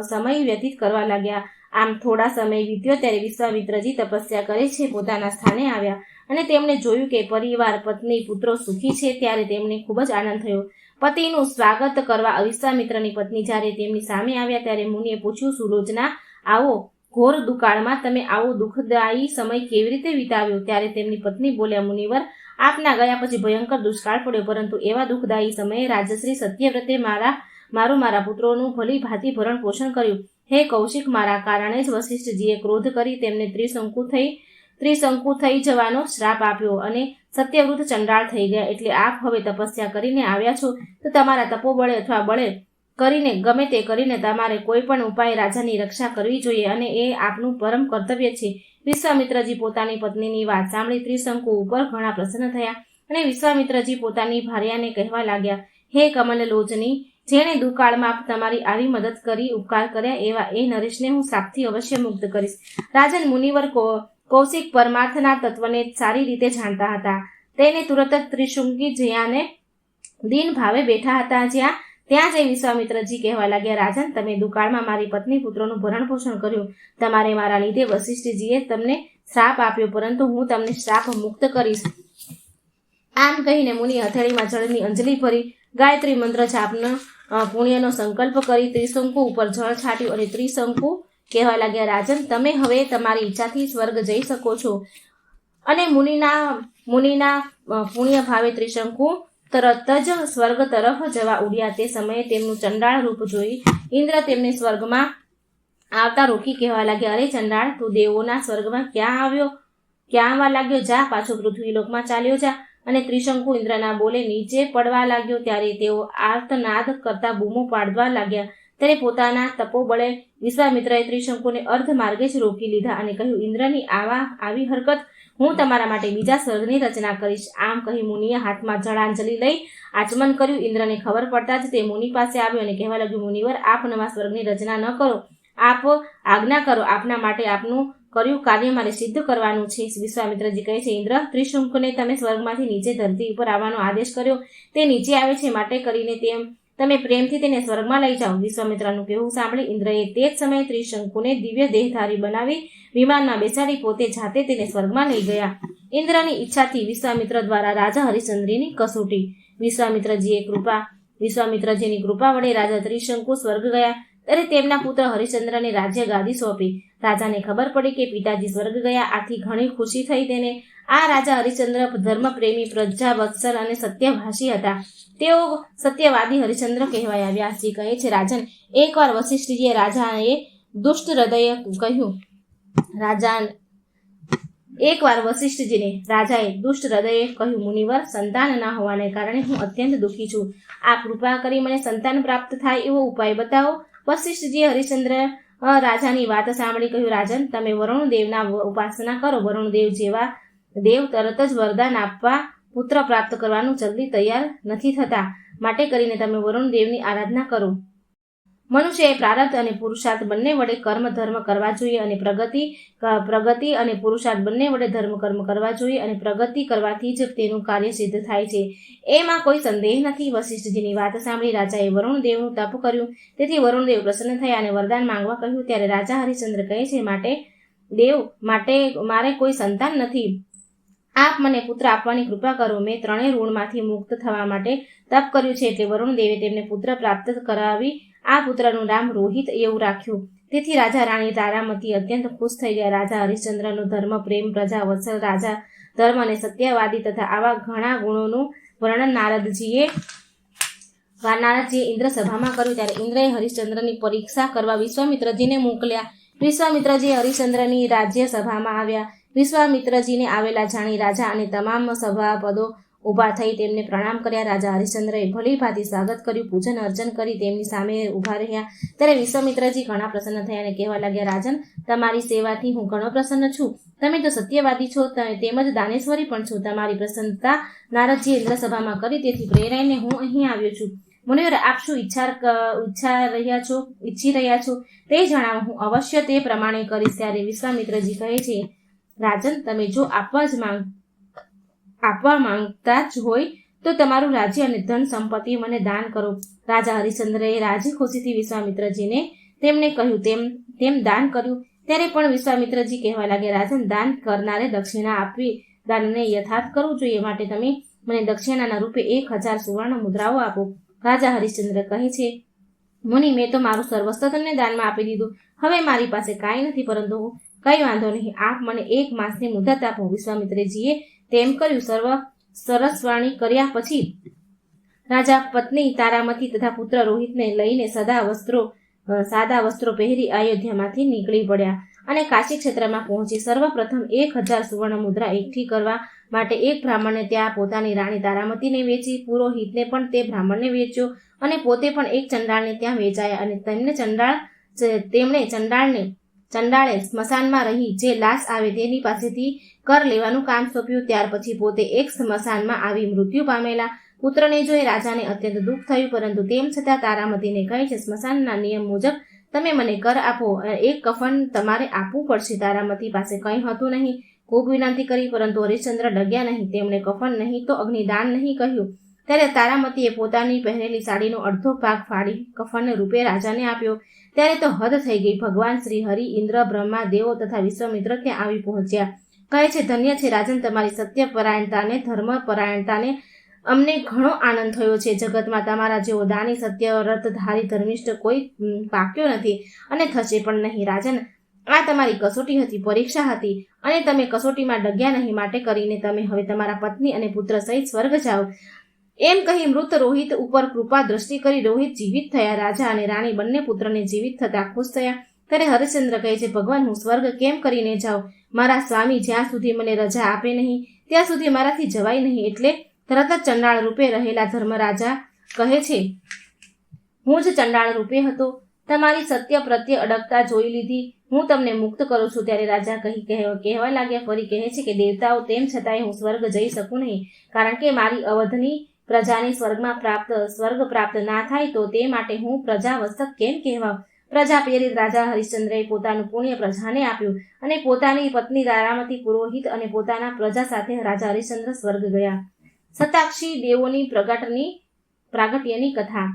સમય વ્યતીત કરવા લાગ્યા. આમ થોડા સમય વીત્યો ત્યારે વિશ્વામિત્રજી તપસ્યા કરે છે પોતાના સ્થાને આવ્યા અને તેમણે જોયું કે પરિવાર, પત્ની, પુત્રો સુખી છે. ત્યારે તેમને ખૂબ જ આનંદ થયો. પતિનું સ્વાગત કરવા વિશ્વામિત્રની પત્ની જ્યારે તેમની સામે આવ્યા ત્યારે મુનિએ પૂછ્યું, સુલોચના આવો ઘોર દુકાળમાં તમે આવો દુઃખદાયી સમય કેવી રીતે વિતાવ્યો? ત્યારે તેમની પત્ની બોલ્યા, મુનિવર આપના ગયા પછી ભયંકર દુષ્કાળ પડ્યો, પરંતુ એવા દુઃખદાયી સમયે રાજશ્રી સત્યવ્રતે મારા પુત્રોનું ભલી ભાંતિ ભરણ પોષણ કર્યું. હે કૌશિક, મારા કારણે જ વશિષ્ઠજીએ ક્રોધ કરી તેમને ત્રિશંકુ થઈ જવાનો શ્રાપ આપ્યો અને સત્યવ્રત ચંડાળ થઈ ગયા. એટલે આપ હવે તપસ્યા કરીને આવ્યા છો તો તમારા તપોબળે અથવા બળે કરીને ગમે તે કરીને તમારે કોઈ પણ ઉપાય રાજાની રક્ષા કરવી જોઈએ અને એ આપનું પરમ કર્તવ્ય છે. વિશ્વામિત્રજી પોતાની પત્નીની વાત સાંભળી ત્રિશંકુ ઉપર ઘણા પ્રસન્ન થયા અને વિશ્વામિત્રજી પોતાની ભાર્યાને કહેવા લાગ્યા, હે કમલલોચની, જેણે દુકાળમાં તમારી આવી મદદ કરી ઉપકાર કર્યા એવા એ નરેશને હું શાપથી અવશ્ય મુક્ત કરીશ. રાજન મુનિવર કૌશિક પરમાર્થના તત્વને સારી રીતે જાણતા હતા. તેને તુરત જ ત્રિશંકુ જ્યાંને દિન ભાવે બેઠા હતા ત્યાં જઈ વિશ્વામિત્રજી કહેવા લાગ્યા, રાજન તમે દુકાળમાં મારી પત્ની પુત્રોનું ભરણ પોષણ કર્યું. તમારે મારા લીધે વશિષ્ઠજીએ તમને શ્રાપ આપ્યો, પરંતુ હું તમને શ્રાપ મુક્ત કરીશ. આમ કહીને મુનિ હથેળીમાં જળની અંજલિ ભરી ગાયત્રી મંત્ર જાપનો પુણ્યનો સંકલ્પ કરી ત્રિશંકુ ઉપર જળ છાટ્યું અને ત્રિશંકુ કહેવા લાગ્યા, રાજન તમે હવે તમારી ઈચ્છાથી સ્વર્ગ જઈ શકો છો. અને મુનિના પુણ્ય ભાવે ત્રિશંકુ તરત જ સ્વર્ગ તરફ જવા ઉડ્યા. તે સમયે તેમનું ચંડાળ રૂપ જોઈ ઇન્દ્ર તેમને સ્વર્ગમાં આવતા રોકી કહેવા લાગ્યા, અરે ચંડાળ, તું દેવોના સ્વર્ગમાં ક્યાં આવવા લાગ્યો? જા પાછો પૃથ્વીલોકમાં ચાલ્યો જા. અને ત્રિશંકુ ઇન્દ્રના બોલે નીચે પડવા લાગ્યો. ત્યારે તેઓ આર્તનાદ કરતા બૂમો પાડવા લાગ્યા. ત્યારે પોતાના તપોબળે વિશ્વામિત્રએ ત્રિશંકુને અર્ધ માર્ગે જ રોકી લીધા અને કહ્યું, ઇન્દ્રની આવી હરકત હું તમારા માટે બીજા સ્વર્ગની રચના કરીશ. આમ કહી મુનિએ હાથમાં જળાંજલિ લઈ આચમન કર્યું. ઇન્દ્રને ખબર પડતા જ તે મુનિ પાસે આવ્યો અને કહેવા લાગ્યો, મુનિવર, આપ નવા સ્વર્ગની રચના ન કરો, આપ આજ્ઞા કરો. આપના માટે આપનું કર્યું કાર્ય મારે સિદ્ધ કરવાનું છે. વિશ્વામિત્રજી કહે છે, ઇન્દ્ર, ત્રિશંકુને તમે સ્વર્ગમાંથી નીચે ધરતી ઉપર આવવાનો આદેશ કર્યો, તે નીચે આવે છે, માટે કરીને તમે પ્રેમથી તેને સ્વર્ગમાં લઈ જાઓ. વિશ્વામિત્રનું કહેવું સાંભળી ઇન્દ્રએ તે જ સમયે ત્રિશંકુને દિવ્ય દેહધારી બનાવી વિમાનમાં બેસાડી પોતે જાતે તેને સ્વર્ગમાં લઈ ગયા. ઇન્દ્રની ઈચ્છાથી વિશ્વામિત્ર દ્વારા રાજા હરિશ્ચંદ્રની કસોટી. વિશ્વામિત્રજીની કૃપા વડે રાજા ત્રિશંકુ સ્વર્ગ ગયા ત્યારે તેમના પુત્ર હરિશ્ચંદ્રને રાજ્ય ગાદી સોંપી. રાજાને ખબર પડી કે પિતાજી સ્વર્ગ ગયા, આથી ઘણી ખુશી થઈ તેને. આ રાજા હરિશ્ચંદ્ર ધર્મપ્રેમી, પ્રજાવત્સલ અને સત્યભાષી હતા. તેઓ સત્યવાદી હરિશ્ચંદ્ર કહેવાયા. વ્યાસજી કહે છે, રાજન, એકવાર વશિષ્ઠજીએ રાજાએ દુષ્ટ હૃદય કહ્યું મુનિવર, સંતાન ના હોવાને કારણે હું અત્યંત દુઃખી છું. આપ કૃપા કરી મને સંતાન પ્રાપ્ત થાય એવો ઉપાય બતાવો. વશિષ્ઠજીએ હરિશ્ચંદ્ર રાજાની વાત સાંભળી કહ્યું, રાજન, તમે વરુણદેવના ઉપાસના કરો. વરુણદેવ જેવા દેવ તરત જ વરદાન આપવા પુત્ર પ્રાપ્ત કરવાનું જલ્દી તૈયાર નથી થતા, માટે કરીને તમે વરુણદેવની આરાધના કરો. મનુષ્યએ પ્રારબ્ધ અને પુરુષાર્થ બંને વડે કર્મ ધર્મ કરવા જોઈએ અને પ્રગતિ અને પુરુષાર્થ બંને વડે ધર્મ કર્મ કરવા જોઈએ અને પ્રગતિ કરવાથી જ તેનું કાર્ય સિદ્ધ થાય છે, એમાં કોઈ સંદેહ નથી. વશિષ્ઠજીની વાત સાંભળી રાજાએ વરુણદેવનું તપ કર્યું. તેથી વરુણદેવ પ્રસન્ન થયા અને વરદાન માંગવા કહ્યું. ત્યારે રાજા હરિશ્ચંદ્ર કહે છે, મારે કોઈ સંતાન નથી. આપ મને પુત્ર આપવાની કૃપા કરો. મેં ત્રણેય ઋણમાંથી મુક્ત થવા માટે તપ કર્યું છે. એટલે વરુણદેવે તેમને પુત્ર પ્રાપ્ત કરાવી આ પુત્રનું નામ રોહિત એવું રાખ્યું. તેથી રાજા રાણી તારામતી અત્યંત ખુશ થઈ ગયા. રાજા હરિશ્ચંદ્રનું ધર્મ, પ્રેમ, પ્રજા વત્સલ, રાજા ધર્મ અને સત્યવાદી તથા આવા ઘણા ગુણોનું વર્ણન નારદજીએ ઇન્દ્ર સભામાં કર્યું. ત્યારે ઇન્દ્રએ હરિશ્ચંદ્રની પરીક્ષા કરવા વિશ્વામિત્રજીને મોકલ્યા. વિશ્વામિત્રજી હરિશ્ચંદ્રની રાજ્ય સભામાં આવ્યા. વિશ્વામિત્રજીને આવેલા જાણી રાજા અને તમામ સભાપદો ઊભા થઈ તેમને પ્રણામ કર્યા. રાજા હરિશ્ચંદ્રએ ભલી ભાંતિ સ્વાગત કર્યું, પૂજન અર્ચન કરી તેમની સામે ઊભા રહ્યા. ત્યારે વિશ્વામિત્રજી ઘણા પ્રસન્ન થયા અને કહેવા લાગ્યા, રાજન, તમારી સેવાથી હું ઘણો પ્રસન્ન છું. તમે તો સત્યવાદી છો, તેમજ દાનેશ્વરી પણ છો. તમારી પ્રસન્નતા નારદજીએ ઇન્દ્ર સભામાં કરી, તેથી પ્રેરાઈને હું અહીં આવ્યો છું. મુનિવર, આપ શું ઈચ્છી રહ્યા છો તે જણાવો, હું અવશ્ય તે પ્રમાણે કરીશ. ત્યારે વિશ્વામિત્રજી કહે છે, રાજન, તમે જો આપવા માંગતા જ હોય તો તમારું રાજ્ય અને ધન સંપત્તિ મને દાન કરો. રાજા હરિશ્ચંદ્રએ રાજી ખુશીથી વિશ્વામિત્રજીને તેમને કહ્યું તેમ દાન કર્યું. ત્યારે પણ વિશ્વામિત્રજી કહેવા લાગ્યા, રાજન, દાન કરનારે દક્ષિણા આપવી, દાનને યથાર્થ કરવું જોઈએ, માટે તમે મને દક્ષિણાના રૂપે 1000 સુવર્ણ મુદ્રાઓ આપો. રાજા હરિશ્ચંદ્ર કહે છે, મુનિ, મેં તો મારું સર્વસ્વ તમને દાનમાં આપી દીધું. હવે મારી પાસે કાંઈ નથી, પરંતુ કંઈ વાંધો નહીં, આપ મને 1 માસની મુદત આપો. વિશ્વામિત્રજીએ તેમ કર્યું. સરસ વાણી કર્યા પછી રાજા પત્ની તારામતી તથા પુત્ર રોહિતને લઈને સાદા વસ્ત્રો પહેરી અયોધ્યામાંથી નીકળી પડ્યા અને કાશી ક્ષેત્રમાં પહોંચી. સર્વપ્રથમ 1000 સુવર્ણ મુદ્રા એકઠી કરવા માટે એક બ્રાહ્મણને ત્યાં પોતાની રાણી તારામતીને વેચી, પુરોહિતને પણ તે બ્રાહ્મણને વેચ્યો અને પોતે પણ એક ચંડાળને ત્યાં વેચાયા. અને તેમણે ચંડાળે સ્મશાનમાં રહી જે લાશ આવે તેની પાસેથી કર લેવાનું કામ સોંપ્યું. ત્યાર પછી પોતે એક સ્મશાનમાં આવી મૃત્યુ પામેલા પુત્રને જોઈ રાજાને અત્યંત દુઃખ થયું, પરંતુ તેમ છતાં તારામતીને કહે છે, સ્મશાનના નિયમ મુજબ તમે મને કર આપો, એક કફન તમારે આપવું પડશે. તારામતી પાસે કંઈ હતું નહીં. ખૂબ વિનંતી કરી, પરંતુ હરિશ્ચંદ્ર ડગ્યા નહીં. તેમણે કફન નહીં તો અગ્નિદાન નહીં કહ્યું. ત્યારે તારામતીએ પોતાની પહેરેલી સાડીનો અડધો ભાગ ફાડી કફન રૂપે રાજાને આપ્યો. ત્યારે તો હદ થઈ ગઈ. ભગવાન શ્રી હરિ, ઇન્દ્ર, બ્રહ્મા, દેવો તથા વિશ્વામિત્ર ત્યાં આવી પહોંચ્યા. કહે છે, ધન્ય છે રાજન, તમારી સત્યપરાયણતાને, ધર્મપરાયણતાને અમને ઘણો આનંદ થયો છે. જગતમાં તમારા જેવો દાની, સત્ય, વ્રતધારી, ધર્મિષ્ઠ કોઈ પાક્યો નથી અને થશે પણ નહીં. રાજન, આ તમારી કસોટી હતી, પરીક્ષા હતી, અને તમે કસોટીમાં ડગ્યા નહીં, માટે કરીને તમે હવે તમારા પત્ની અને પુત્ર સહિત સ્વર્ગ જાઓ. એમ કહી મૃત રોહિત ઉપર કૃપા દ્રષ્ટિ કરી રોહિત જીવિત થયા. રાજા અને રાણી બંને પુત્રને જીવિત થતા ખુશ થયા. ત્યારે હરિશ્ચંદ્ર કહે છે, ભગવાન, હું સ્વર્ગ કેમ કરીને જાઉં? મારા સ્વામી જ્યાં સુધી મને રજા આપે નહીં ત્યાં સુધી મારાથી જવાય નહીં. એટલે તરત જ ચંડાળ રૂપે રહેલા ધર્મરાજા કહે છે, હું જ ચંડાળ રૂપે હતો. તમારી સત્ય પ્રત્યે અડગતા જોઈ લીધી. હું તમને મુક્ત કરું છું. ત્યારે રાજા કહેવા લાગ્યા, ફરી કહે છે કે દેવતાઓ, તેમ છતાંય હું સ્વર્ગ જઈ શકું નહીં, કારણ કે મારી અવધની પ્રજાને સ્વર્ગ પ્રાપ્ત ના થાય તો તે માટે હું પ્રજાવત્સક કેમ કહેવાઉં. પ્રજા પ્રેરિત રાજા હરિશ્ચંદ્રએ પોતાનું પુણ્ય પ્રજાને આપ્યું અને પોતાની પત્ની તારામતી, પુરોહિત અને પોતાના પ્રજા સાથે રાજા હરિશ્ચંદ્ર સ્વર્ગ ગયા. સતાક્ષી દેવોની પ્રાગટ્યની કથા.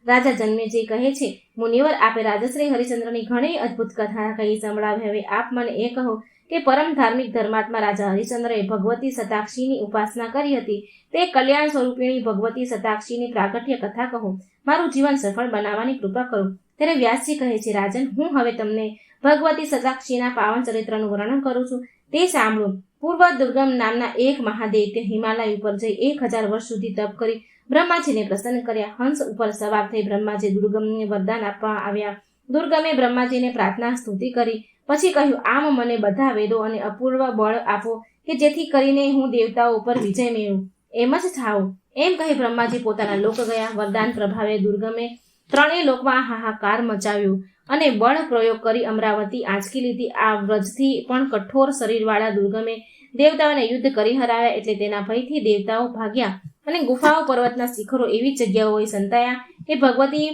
રાજા જન્મેજય કહે છે, મુનિવર, આપે રાજશ્રી હરિશ્ચંદ્રની ઘણી અદ્ભુત કથા કહી સંભળાવી. હવે આપ મને એ કહો કે પરમ ધાર્મિક ધર્માત્મા રાજા હરિશ્ચંદ્રએ ભગવતી સતાક્ષીની ઉપાસના કરી હતી. તે કલ્યાણ સ્વરૂપિણી ભગવતી સતાક્ષીની પ્રાગટ્ય કથા કહો. મારું જીવન સફળ બનાવવાની કૃપા કરો. ત્યારે વ્યાસજી કહે છે, રાજન, હું હવે તમને ભગવતી સતાક્ષીના પાવન ચરિત્રનું વર્ણન કરું છું, તે સાંભળો. પૂર્વ દુર્ગમ નામના એક મહાદૈત્ય હિમાલય ઉપર જઈ 1000 વર્ષ સુધી તપ કરી બ્રહ્માજીને પ્રસન્ન કર્યા. હંસ ઉપર સવાર થઈ બ્રહ્માજી દુર્ગમને વરદાન આપવા આવ્યા. દુર્ગમે બ્રહ્માજીને પ્રાર્થના સ્તુતિ કરી. પછી કહ્યું, આમ મને બધા વેદો અને અપૂર્વ બળ આપો કે જેથી કરીને હું દેવતાઓ ઉપર વિજય મેળવું. એમ જ થાઓ. એમ કહી બ્રહ્માજી પોતાના લોક ગયા. વરદાન પ્રભાવે દુર્ગમે 3 લોકમાં હાહાકાર મચાવ્યો અને બળ પ્રયોગ કરી અમરાવતી આંચકી લીધી. આ વ્રજથી પણ કઠોર શરીરવાળા દુર્ગમે દેવતાઓને યુદ્ધ કરી હરાવ્યા. એટલે તેના ભયથી દેવતાઓ ભાગ્યા અને ગુફાઓ, પર્વતના શિખરો એવી જગ્યાઓએ સંતાયા કે ભગવતી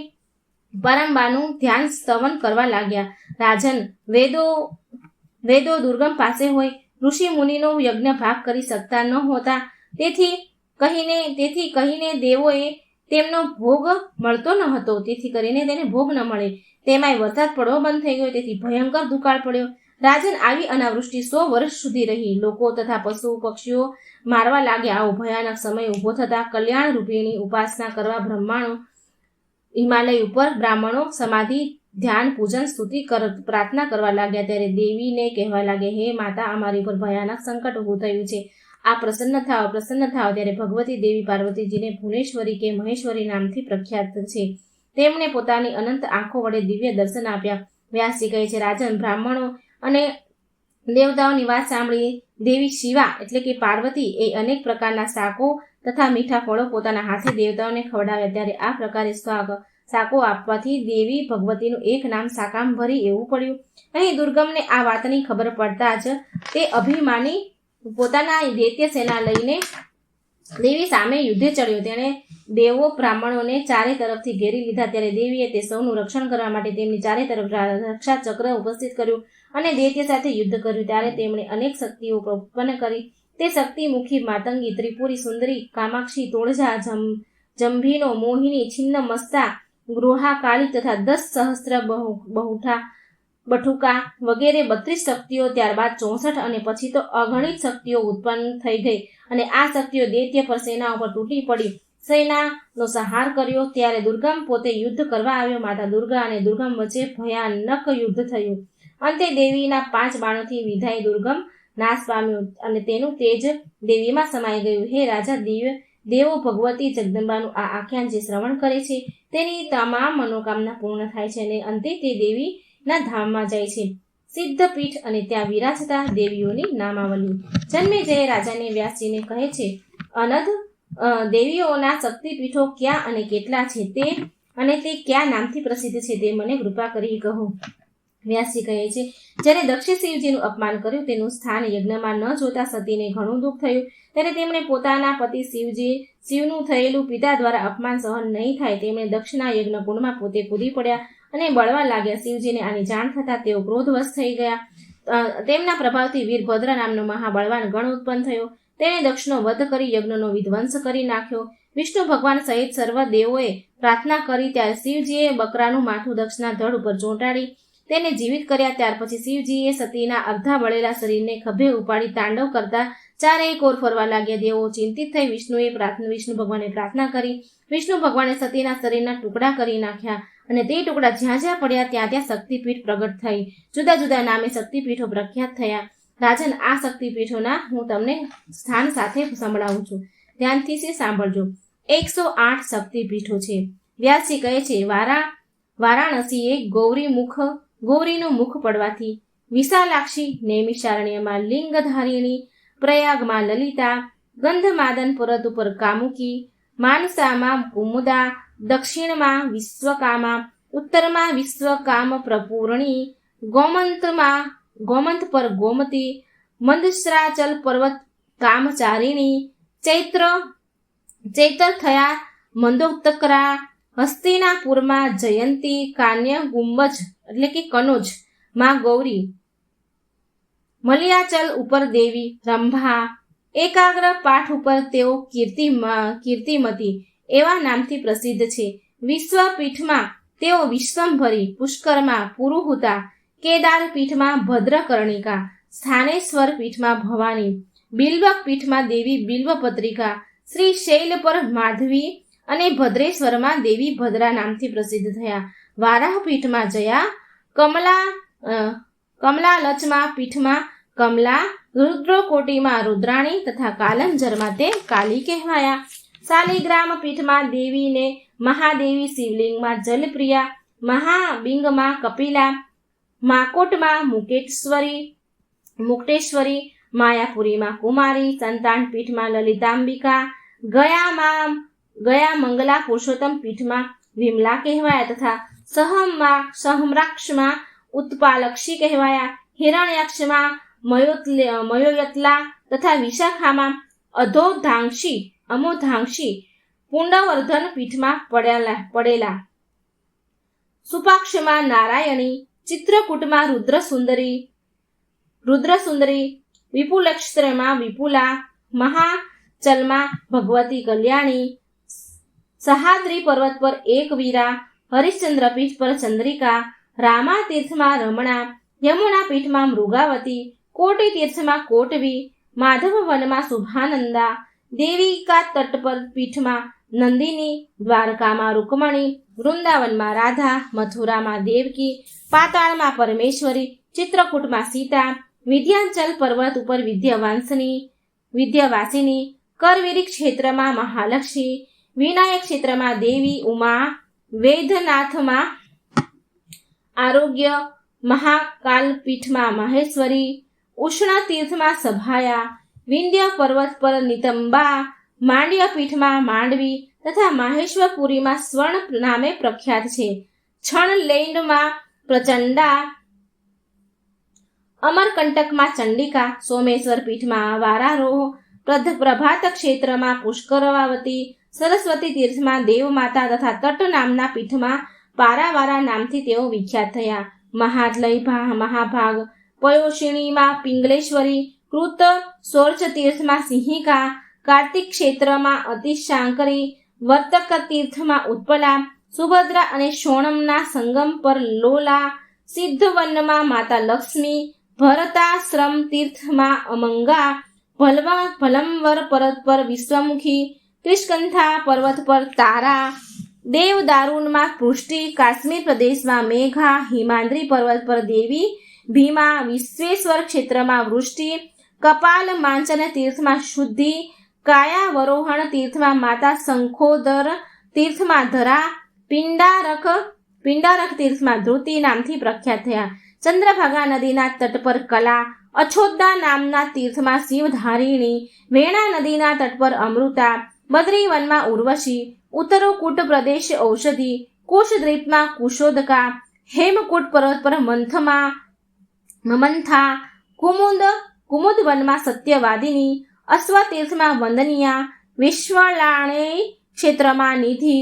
પરંબાનું ધ્યાન સ્તવન કરવા લાગ્યા. રાજન, વેદો દુર્ગમ પાસે હોય, ઋષિ મુનિનો યજ્ઞ ભાગ કરી શકતા ન હોતા. તેથી કહીને દેવોએ તેમનો ભોગ મળતો ન હતો. તેથી કરીને તેને ભોગ ન મળે. તેમાંય વરસાદ પડવો બંધ થઈ ગયો. તેથી ભયંકર દુકાળ પડ્યો. રાજન, આવી અનાવૃષ્ટિ 100 વર્ષ સુધી રહી. લોકો તથા પશુ પક્ષીઓ મારવા લાગ્યા. આવો ભયાનક સમય ઉભો થતા કલ્યાણ રૂપિણી ઉપાસના કરવા હિમાલય ઉપર બ્રાહ્મણો સમાધિ, ધ્યાન, પૂજન, સ્તુતિ, પ્રાર્થના કરવા લાગ્યા. ત્યારે દેવીને કહેવા લાગ્યા, હે માતા, અમારી ઉપર ભયાનક સંકટ ઊભું થયું છે. આ પ્રસન્ન થાવ. ત્યારે ભગવતી દેવી પાર્વતીજીને ભુવનેશ્વરી કે મહેશ્વરી નામથી પ્રખ્યાત છે. તેમણે પોતાની અનંત આંખો વડે દિવ્ય દર્શન આપ્યા. વ્યાસજી કહે છે, રાજન, બ્રાહ્મણો અને દેવતાઓની વાત સાંભળી દેવી શિવા એટલે કે પાર્વતી એ અનેક પ્રકારના શાકો તથા મીઠા ફળો પોતાના હાથે દેવતાઓને ખવડાવ્યા. ત્યારે આ પ્રકારે શાકો આપવાથી દેવી ભગવતીનું એક નામ શાકાંભરી એવું પડ્યું. અહીં દુર્ગમને આ વાતની ખબર પડતા જ તે અભિમાની પોતાના દૈત્ય સેના લઈને દેવી સામે યુદ્ધે ચડ્યો. તેણે દેવો બ્રાહ્મણોને ચારે તરફથી ઘેરી લીધા. ત્યારે દેવીએ તે સૌનું રક્ષણ કરવા માટે તેમની ચારે તરફ રક્ષા ચક્ર ઉપસ્થિત કર્યું અને દૈત્ય સાથે યુદ્ધ કર્યું. ત્યારે તેમણે અનેક શક્તિઓ ઉત્પન્ન કરી. તે શક્તિમુખી, માતંગી, ત્રિપુરી, સુંદરી, કામાક્ષી, તોળજા, જંભીનો, મોહિની, છિન્ન મસ્તા, ગૃહા, કાળી તથા 10 સહસ્ત્ર બઠુકા વગેરે 32 શક્તિઓ, ત્યારબાદ 64 અને પછી તો અગણિત શક્તિઓ ઉત્પન્ન થઈ ગઈ. અને આ શક્તિઓ દૈત્ય પર સેના ઉપર તૂટી પડી સેનાનો સંહાર કર્યો. ત્યારે દુર્ગમ પોતે યુદ્ધ કરવા આવ્યો. માતા દુર્ગા અને દુર્ગમ વચ્ચે ભયાનક યુદ્ધ થયું. અંતે દેવીના 5 બાણોથી વિધાય દુર્ગમ નાશ પામ્યો અને તેનું તેજ દેવીમાં સમાઈ ગયું. હે રાજા, દેવો ભગવતી જગદંબાનું આ આખ્યાન જે શ્રવણ કરે છે તેની તમામ મનોકામના પૂર્ણ થાય છે અને અંતે તે દેવીના ધામમાં જાય છે. સિદ્ધપીઠ અને ત્યાં વિરાજતા દેવીઓની નામાવલી. જન્મેજય રાજાને વ્યાસજીને કહે છે, અનધ દેવીઓના શક્તિપીઠો ક્યાં અને કેટલા છે તે કયા નામથી પ્રસિદ્ધ છે તે મને કૃપા કરી કહો. વ્યાસજી કહે છે, જ્યારે દક્ષે શિવજીનું અપમાન કર્યું તેનું સ્થાન યજ્ઞમાં ન જોતા સતીને ઘણું દુઃખ થયું. ત્યારે તેમણે પોતાના પતિ શિવનું થયેલું પિતા દ્વારા અપમાન સહન નહીં થાય તેમણે દક્ષના યજ્ઞ કુંડમાં પોતે કૂદી પડ્યા અને બળવા લાગ્યા. શિવજીને આની જાણ થતાં તેઓ ક્રોધવશ થઈ ગયા. તેમના પ્રભાવથી વીરભદ્ર નામનો મહાબળવાન ગણ ઉત્પન્ન થયો. તેણે દક્ષનો વધ કરી યજ્ઞનો વિધ્વંસ કરી નાખ્યો. વિષ્ણુ ભગવાન સહિત સર્વ દેવોએ પ્રાર્થના કરી. ત્યારે શિવજીએ બકરાનું માથું દક્ષના ધડ ઉપર ચોંટાડી તેને જીવિત કર્યા. ત્યાર પછી શિવજીએ સતીના અર્ધા બળેલા શરીરને ખભે ઉપાડી તાંડવ કરતા ચારેય કોર ફરવા લાગ્યા. દેવો ચિંતિત થઈ વિષ્ણુ ભગવાને પ્રાર્થના કરી. વિષ્ણુ ભગવાને સતીના શરીરના ટુકડા કરી નાખ્યા અને તે ટુકડા જ્યાં જ્યાં પડ્યા ત્યાં શક્તિપીઠ પ્રગટ થઈ. જુદા જુદા નામે શક્તિપીઠો પ્રખ્યાત થયા. રાજન, આ શક્તિપીઠોના હું તમને સ્થાન સાથે સંભળાવું છું, ધ્યાનથી સાંભળજો. 108 શક્તિપીઠો છે. વ્યાસજી કહે છે, વારાણસીએ ગૌરીનું મુખ પડવાથી, વિશાલાક્ષી નૈમિષારણ્યમાં લિંગધારિણી, પ્રયાગમાં લલિતા, ગંધમાદન પર્વત ઉપર કામુકી, માનસામાં કુમુદા, દક્ષિણમાં વિશ્વકામા, ઉત્તરમાં વિશ્વકામ પ્રપૂર્ણી, ગોમંત પર ગોમતી, મંદસ્રાચલ પર્વત કામચારિણી, ચૈતર થયા મંદોત્તકરા, હસ્તિનાપુરમાં જયંતી, કાન્ય ગુંબજ એટલે કે કનોજ માં ગૌરી, મલિયાચલ ઉપર દેવી રંભા, એકાગ્ર પાઠ ઉપર તેઓ કીર્તિમતી એવા નામથી પ્રસિદ્ધ છે. વિશ્વપીઠમાં તેઓ વિશ્વંભરી, પુષ્કરમાં પુરુહુતા, કેદાર પીઠમાં ભદ્રકર્ણિકા, સ્થાનેશ્વર પીઠમાં ભવાની, બિલ્વક પીઠમાં દેવી બિલ્વપત્રિકા, શ્રી શૈલ પર માધવી અને ભદ્રેશ્વરમાં દેવી ભદ્રા નામથી પ્રસિદ્ધ થયા. વારાહ પીઠમાં જયા, કમલાલચમાં પીઠમાં કમલા, રુદ્રકોટીમાં રુદ્રાણી તથા કાલંજરમાં તે કાલી કહેવાયા. શાલિગ્રામ પીઠમાં દેવીને મહાદેવી, શિવલિંગમાં જલપ્રિયા, મહાબિંગમાં કપિલા, માકોટમાં મુક્તેશ્વરી, માયાપુરીમાં કુમારી, સંતાન પીઠમાં લલિતાંબિકા, ગયા મંગલા પુરુષોત્તમ પીઠમાં વિમલા કહેવાયા તથા સહમ્રાક્ષમાં ઉત્પાલક્ષી કહેવાયા. હિરણ્યાક્ષમાં મયોયતલા તથા વિશાખામાં અમોધાંશી, પુંડવર્ધન પીઠમાં પડેલા. સુપાક્ષમાં નારાયણી, ચિત્રકૂટમાં રુદ્રસુંદરી, વિપુલક્ષત્રમાં વિપુલા, મહાચલમાં ભગવતી કલ્યાણી, સહાદ્રી પર્વત પર એકવીરા, હરિશ્ચંદ્ર પીઠ પર ચંદ્રિકા, રામા તીર્થમાં રમણા, યમુના પીઠમાં મૃગાવતી, કોટી તીર્થમાં કોટવી, માધવ વનમાં શુભાનંદા, દેવિકા તટ પર પીઠમાં નંદિની, દ્વારકામાં રૂકમણી, વૃંદાવનમાં રાધા, મથુરામાં દેવકી, પાતાળમાં પરમેશ્વરી, ચિત્રકૂટમાં સીતા, વિંધ્યાચલ પર્વત ઉપર વિદ્યાવાસિની, કરવીરી ક્ષેત્રમાં મહાલક્ષ્મી, વિનાયક ક્ષેત્રમાં દેવી ઉમા, વૈદ્યનાથમાં આરોગ્ય, મહાકાલ પીઠમાં મહેશ્વરી, ઉષ્ણ તીર્થમાં સભાયા, વિંધ્ય પર્વત પર નિતંબા, માંડ્ય પીઠમાં માંડવી તથા માહેશ્વરપુરીમાં સ્વર્ણ નામે પ્રખ્યાત છે. છણલેન્ડમાં પ્રચંડા, અમરકંટકમાં ચંડિકા, સોમેશ્વર પીઠમાં વારારોહ, પ્રભાત ક્ષેત્રમાં પુષ્કરવાવતી, સરસ્વતી તીર્થમાં દેવમાતા તથા તટ નામના પીઠમાં પારાવારા નામથી તેઓ વિખ્યાત થયા. મહાદલય મહાભાગ, પયોષિણીમાં પિંગલેશ્વરી, કૃત શૌચ તીર્થમાં સિંહિકા, કાર્તિક ક્ષેત્રમાં અતિશાંકરી, વર્તક તીર્થમાં ઉત્પલા, સુભદ્રા અને શોણમના સંગમ પર લોલા, સિદ્ધવનમાં માતા લક્ષ્મી, ભરતાશ્રમ તીર્થમાં અમંગા, ભલમવર પર્વત પર વિશ્વમુખી, ત્રિસ્કંધા પર્વત પર તારા, દેવદારુણમાં પૃષ્ટિ, કાશ્મીર પ્રદેશમાં મેઘા, હિમાદ્રી પર્વત પર દેવી ભીમા, વિશ્વેશ્વર ક્ષેત્રમાં વૃષ્ટિ, કપાલ માંચન તીર્થમાં શુદ્ધિ, કાયાવરોહણ તીર્થમાં માતા શંખોદર, તીર્થમાં ધરા, પિંડારક તીર્થમાં ધૃતિ નામથી પ્રખ્યાત થયા. ચંદ્રભાગા નદીના તટ પર કલા, અછોદા નામના તીર્થમાં શિવધારિણી, વેણા નદીના તટ પર અમૃતા, બદ્રીવનમાં ઉર્વશી, ઉત્તરોકૂટ પ્રદેશ ઔષધિ, કુશદ્વીપમાં કુશોદકા, હેમકૂટ પર્વત પર મમંથા, કુમુદવનમાં સત્યવાદિની, અશ્વતીર્થમાં વંદનિયા, વિશ્વલાણેય ક્ષેત્રમાં નિધિ,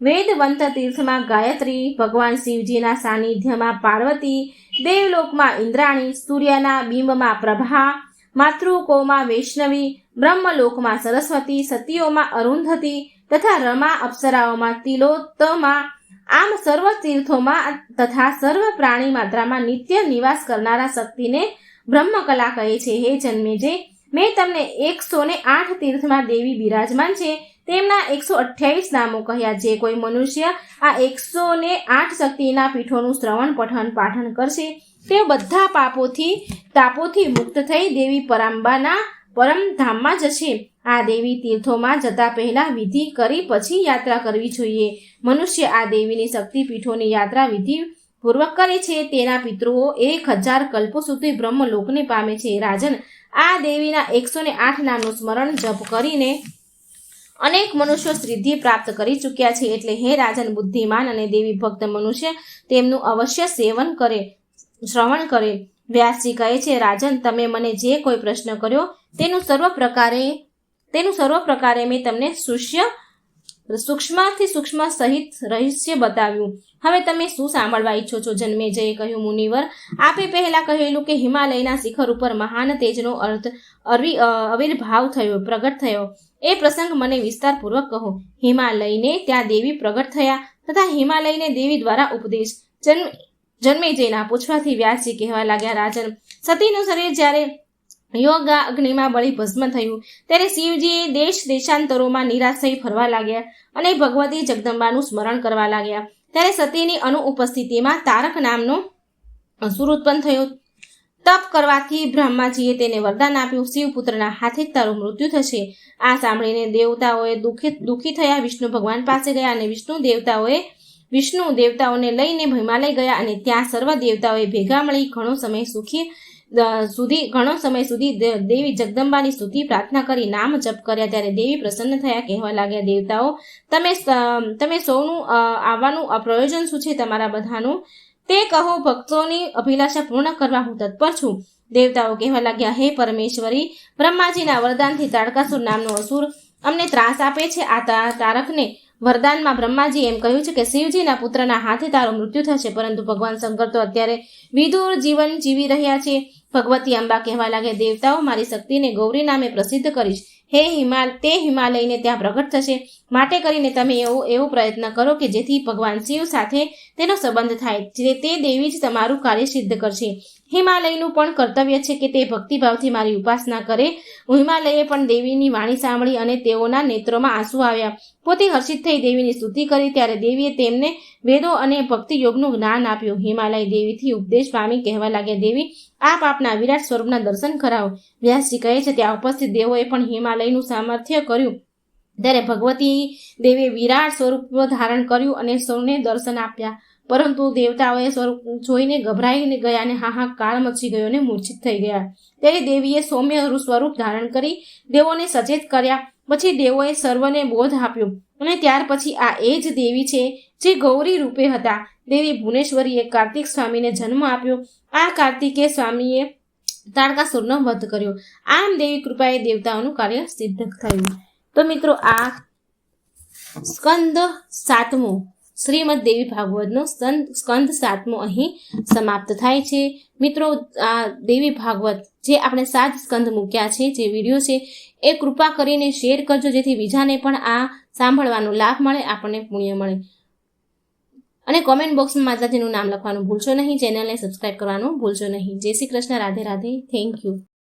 વેદવંત તીર્થમાં ગાયત્રી, ભગવાન શિવજીના સાનિધ્યમાં પાર્વતી, દેવલોકમાં ઇન્દ્રાણી, સૂર્યના બિંબમાં પ્રભા, માતૃકોમાં વૈષ્ણવી, બ્રહ્મલોકમાં સરસ્વતી, સતીઓમાં અરુંધતી તથા રમા, અપ્સરાઓમાં તિલોત્તમા. આમ સર્વ તીર્થોમાં તથા સર્વ પ્રાણી માત્રામાં નિત્ય નિવાસ કરનારા શક્તિને બ્રહ્મકલા કહે છે. હે જન્મેજય, મેં તમને 108 તીર્થમાં દેવી બિરાજમાન છે તેમના 128 નામો કહ્યા. જે કોઈ મનુષ્ય આ 108 શક્તિના પીઠોનું શ્રવણ પઠન પાઠન કરશે તે બધા તાપોથી મુક્ત થઈ દેવી પરાંબાના પરમધામમાં જશે. આ દેવી તીર્થોમાં જતા પહેલા વિધિ કરી પછી યાત્રા કરવી જોઈએ. મનુષ્ય આ દેવીની શક્તિપીઠોની યાત્રા વિધિ પૂર્વક કરે છે તેના પિતૃઓ 1000 કલ્પો સુધી બ્રહ્મલોકને પામે છે. રાજન, આ દેવીના 108 નામનું સ્મરણ જપ કરીને અનેક મનુષ્યો સિદ્ધિ પ્રાપ્ત કરી ચૂક્યા છે. એટલે હે રાજન, બુદ્ધિમાન અને દેવી ભક્ત મનુષ્ય તેમનું અવશ્ય સેવન કરે. શ્રવણ કરે. વ્યાસજી કહે છે, રાજન, તમે મને જે કોઈ પ્રશ્ન કર્યો તેનું સર્વ પ્રકારે મેં તમને સૂક્ષ્મથી સૂક્ષ્મ સહિત રહસ્ય બતાવ્યું. હવે તમે શું સાંભળવા ઈચ્છો છો? જન્મેજયે કહ્યું, મુનિવર, આપે પહેલા કહેલું કે હિમાલયના શિખર ઉપર મહાન તેજનો આવિર્ભાવ થયો, પ્રગટ થયો. એ પ્રસંગ મને વિસ્તારપૂર્વક કહો. હિમાલયને ત્યાં દેવી પ્રગટ થયા તથા હિમાલયને દેવી દ્વારા ઉપદેશ. જન્મેજયના પૂછવાથી વ્યાસજી કહેવા લાગ્યા, રાજન, સતીનું શરીર જ્યારે યોગા અગ્નિમાં બળી ભસ્મ થયું ત્યારે શિવજીએ દેશાંતરોમાં નિરાશ થઈ ફરવા લાગ્યા અને ભગવતી જગદંબાનું સ્મરણ કરવા લાગ્યા. ત્યારે સતીની અનુપસ્થિતિમાં તારક નામનો અસુર ઉત્પન્ન થયો. તપ કરવાથી બ્રહ્માજીએ તેને વરદાન આપ્યું, શિવપુત્રના હાથે જ તારું મૃત્યુ થશે. આ સાંભળીને દેવતાઓએ દુઃખી થયા વિષ્ણુ ભગવાન પાસે ગયા અને વિષ્ણુ દેવતાઓને લઈને હિમાલય ગયા અને ત્યાં સર્વ દેવતાઓએ ભેગા મળી ઘણો સમય સુધી દેવી જગદંબાની સ્તુતિ પ્રાર્થના કરી નામ જપ કર્યા. ત્યારે દેવી પ્રસન્ન થયા, કહેવા લાગ્યા, દેવતાઓ, તમે સૌનું આવવાનું પ્રયોજન શું છે તમારા બધાનું? તે કહો, ભક્તોની અભિલાષા પૂર્ણ કરવા હું તત્પર છું. દેવતાઓ કહેવા લાગ્યા, હે પરમેશ્વરી, બ્રહ્માજીના વરદાનથી તારકાસુર નામનો અસુર અમને ત્રાસ આપે છે. આ તારકને વરદાનમાં બ્રહ્માજી એમ કહ્યું છે કે શિવજીના પુત્રના હાથે તારું મૃત્યુ થશે, પરંતુ ભગવાન શંકર તો અત્યારે વિદુર જીવન જીવી રહ્યા છે. ભગવતી અંબા કહેવા લાગ્યા, દેવતાઓ, મારી શક્તિને ગૌરી નામે પ્રસિદ્ધ કરીશ. તે હિમાલયને ત્યાં પ્રગટ થશે. માટે કરીને તમે એવો પ્રયત્ન કરો કે જેથી ભગવાન શિવ સાથે તેનો સંબંધ થાય. તે દેવી જ તમારું કાર્ય સિદ્ધ કરશે. હિમાલયનું પણ કર્તવ્ય છે કે તે ભક્તિભાવથી મારી ઉપાસના કરે. હિમાલયે પણ દેવીની વાણી સાંભળી અને તેઓના નેત્રોમાં આંસુ આવ્યા. પોતે હર્ષિત થઈ દેવીની સ્તુતિ કરી. ત્યારે દેવીએ તેમને વેદો અને ભક્તિ યોગનું જ્ઞાન આપ્યું. હિમાલય દેવીથી ઉપદેશ પામી કહેવા લાગ્યા, દેવી, આપ આપના વિરાટ સ્વરૂપના દર્શન કરાવો. વ્યાસજી કહે છે, ત્યાં ઉપસ્થિત દેવોએ પણ હિમાલયનું સામર્થ્ય કર્યું. ત્યારે ભગવતી દેવીએ વિરાટ સ્વરૂપ ધારણ કર્યું અને સૌને દર્શન આપ્યા. પરંતુ દેવતાઓએ સ્વરૂપ જોઈને ગભરાઈ ગયા અને હાહાકાર મચી ગયો અને મૂર્છિત થઈ ગયા. ત્યારે દેવીએ સૌમ્ય સ્વરૂપ ધારણ કરી દેવોને સચેત કર્યા. પછી દેવોએ સર્વને બોધ આપ્યો અને ત્યાર પછી આ એ જ દેવી છે જે ગૌરી રૂપે હતા. દેવી ભુવનેશ્વરીએ કાર્તિક સ્વામીને જન્મ આપ્યો. આ કાર્તિકે સ્વામીએ તારકાસુરનો વધ કર્યો. આમ દેવી કૃપાએ દેવતાઓનું કાર્ય સિદ્ધ થયું. તો મિત્રો, આ સ્કંદ 7મો શ્રીમદ દેવી ભાગવતનો સ્કંદ 7મો અહીં સમાપ્ત થાય છે. મિત્રો, આ દેવી ભાગવત જે આપણે 7 સ્કંદ મૂક્યા છે, જે વિડીયો છે, એ કૃપા કરીને શેર કરજો, જેથી બીજાને પણ આ સાંભળવાનો લાભ મળે, આપણને પુણ્ય મળે. અને કોમેન્ટ બોક્સમાં માતાજીનું નામ લખવાનું ભૂલશો નહીં. ચેનલને સબસ્ક્રાઇબ કરવાનું ભૂલશો નહીં. જય શ્રી કૃષ્ણ. રાધે રાધે. Thank you.